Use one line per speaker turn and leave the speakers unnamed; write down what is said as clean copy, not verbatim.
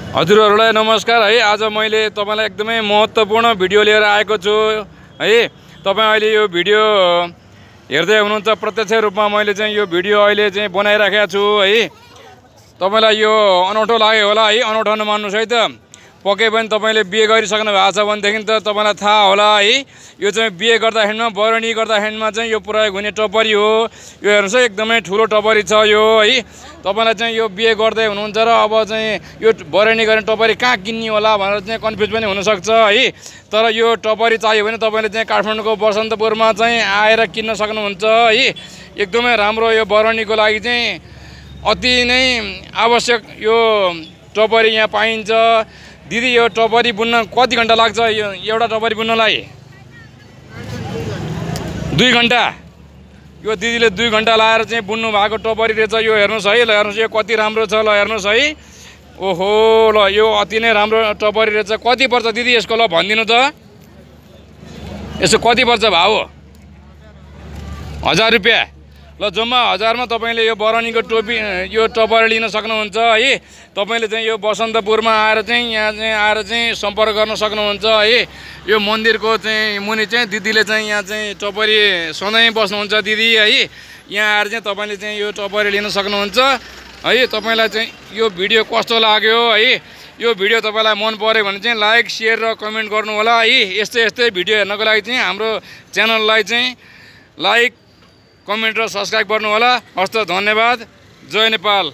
हजुरहरूलाई नमस्कार है। आज मैले तपाईलाई एकदमै महत्त्वपूर्ण भिडियो लिएर आएको छु है। तपाईँ अहिले यो भिडियो हेर्दै हुनुहुन्छ। प्रत्यक्ष रूपमा मैले चाहिँ यो भिडियो अहिले चाहिँ बनाइराखेको छु है। तपाईलाई यो अनौठो लाग्यो होला है। अनौठो नमान्नुहोस् है त। पक्कै पनि तपाईँले बिहे गरिसक्नु भएको छ भनेदेखि त तपाईँलाई थाहा होला है। यो चाहिँ बिहे गर्दाखेरिमा बरनी गर्दाखेरिमा चाहिँ यो प्रयोग हुने टपरी हो। यो हेर्नुहोस् है, एकदमै ठुलो टपरी छ यो है। तपाईँलाई चाहिँ यो बिहे गर्दै हुनुहुन्छ र अब चाहिँ यो बरनी गर्ने टपरी कहाँ किन्ने होला भनेर चाहिँ कन्फ्युज पनि हुनसक्छ है। तर यो टपरी चाहियो भने तपाईँले चाहिँ काठमाडौँको बसन्तपुरमा चाहिँ आएर किन्न सक्नुहुन्छ है। एकदमै राम्रो यो बरनीको लागि चाहिँ अति नै आवश्यक यो टपरी यहाँ पाइन्छ। दिदी यो टपरी बुन्न कति घन्टा लाग्छ? यो एउटा टपरी बुन्नलाई 2 घन्टा। यो दिदीले 2 घन्टा लाएर चाहिँ बुन्नु भएको टपरी रहेछ। यो हेर्नुहोस् है, ल हेर्नुहोस् यो कति राम्रो छ। ल हेर्नुहोस् है, ओहो ल यो अति नै राम्रो टपरी रहेछ। कति पर्छ दिदी यसको? ल भनिदिनु त, यसो कति पर्छ भाउ? 1000 रुपियाँ। ल जम्मा 1000 मा तपाईँले यो बरनीको यो टपरी लिन सक्नुहुन्छ है। तपाईँले चाहिँ यो बसन्तपुरमा आएर चाहिँ यहाँ चाहिँ आएर चाहिँ सम्पर्क गर्न सक्नुहुन्छ है। यो मन्दिरको चाहिँ मुनि चाहिँ दिदीले चाहिँ यहाँ चाहिँ टपरी सधैँ बस्नुहुन्छ दिदी है। यहाँ आएर चाहिँ तपाईँले चाहिँ यो टपरी लिन सक्नुहुन्छ है। तपाईँलाई चाहिँ यो भिडियो कस्तो लाग्यो है? यो भिडियो तपाईँलाई मन पर्यो भने चाहिँ लाइक सेयर र कमेन्ट गर्नु होला है। यस्तै भिडियो हेर्नको लागि चाहिँ हाम्रो च्यानललाई चाहिँ लाइक कमेन्ट र सब्सक्राइब गर्नु होला। हस्त, धन्यवाद। जय नेपाल।